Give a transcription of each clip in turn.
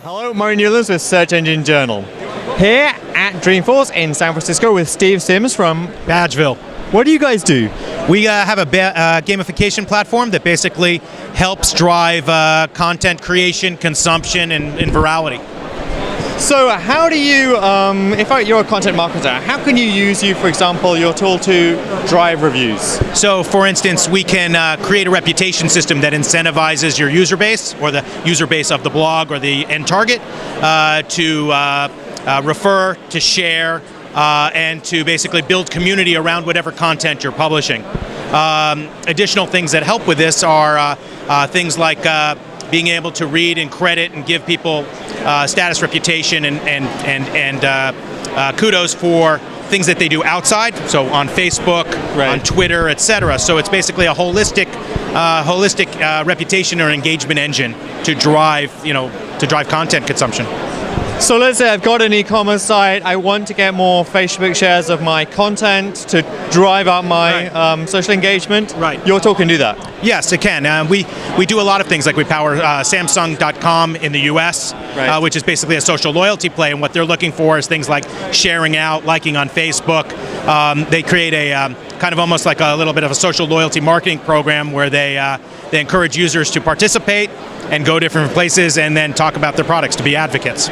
Hello, Murray Newlands with Search Engine Journal. Here at DreamForce in San Francisco with Steve Sims from Badgeville. What do you guys do? We have a gamification platform that basically helps drive content creation, consumption, and virality. So how do you, if you're a content marketer, how can you use, for example, your tool to drive reviews? So for instance, we can create a reputation system that incentivizes your user base, or the user base of the blog or the end target, to refer, to share, and to basically build community around whatever content you're publishing. Additional things that help with this are things like being able to read and credit and give people status, reputation, and kudos for things that they do outside. So on Facebook, right, on Twitter, etc. So it's basically a holistic reputation or engagement engine to drive, content consumption. So let's say I've got an e-commerce site, I want to get more Facebook shares of my content to drive up my social engagement. Right. Your tool can do that? Yes, it can. We do a lot of things, like we power Samsung.com in the US, right, which is basically a social loyalty play, and what they're looking for is things like sharing out, liking on Facebook. They create a kind of almost like a little bit of a social loyalty marketing program where they encourage users to participate and go different places and then talk about their products, to be advocates.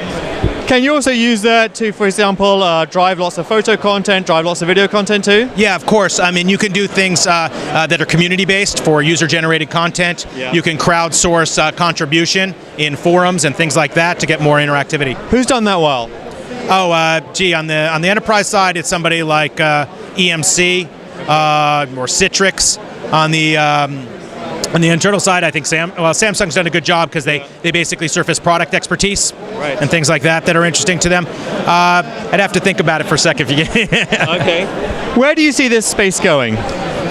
Can you also use that to, for example, drive lots of photo content, drive lots of video content too? Yeah, of course. I mean, you can do things that are community-based for user-generated content. Yeah. You can crowdsource contribution in forums and things like that to get more interactivity. Who's done that well? Oh, on the enterprise side, it's somebody like EMC or Citrix. On the internal side, I think Samsung's done a good job because they basically surface product expertise, right, and things like that are interesting to them. I'd have to think about it for a second if you get Okay. Where do you see this space going?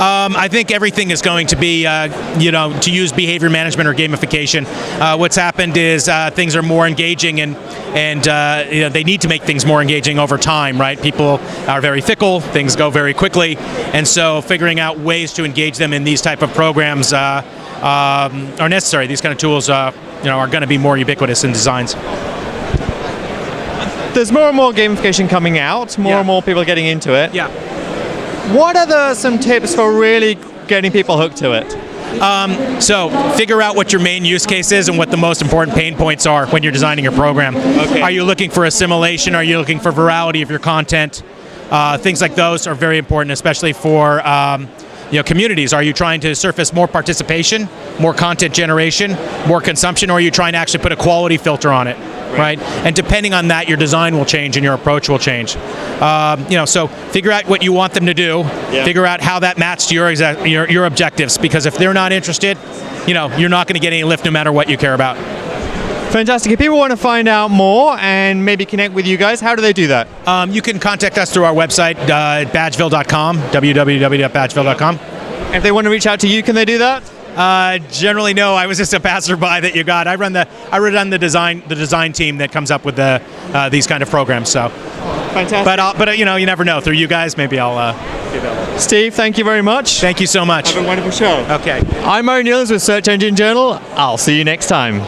I think everything is going to be, to use behavior management or gamification. What's happened is things are more engaging, and they need to make things more engaging over time, right? People are very fickle, things go very quickly, and so figuring out ways to engage them in these type of programs are necessary. These kind of tools, are going to be more ubiquitous in designs. There's more and more gamification coming out, more and more people getting into it. Yeah. What are some tips for really getting people hooked to it? So figure out what your main use case is and what the most important pain points are when you're designing your program. Okay. Are you looking for assimilation? Are you looking for virality of your content? Things like those are very important, especially for communities. Are you trying to surface more participation, more content generation, more consumption, or are you trying to actually put a quality filter on it? Right? And depending on that, your design will change and your approach will change. So figure out what you want them to do. Yeah. Figure out how that matches to your objectives. Because if they're not interested, you're not going to get any lift no matter what you care about. Fantastic. If people want to find out more and maybe connect with you guys, how do they do that? You can contact us through our website, badgeville.com, www.badgeville.com. If they want to reach out to you, can they do that? Generally, no. I was just a passerby that you got. I run the design team that comes up with these kind of programs. So, fantastic. But you never know. Through you guys, maybe I'll be available. Steve, thank you very much. Thank you so much. Have a wonderful show. Okay. I'm Murray Newlands with Search Engine Journal. I'll see you next time.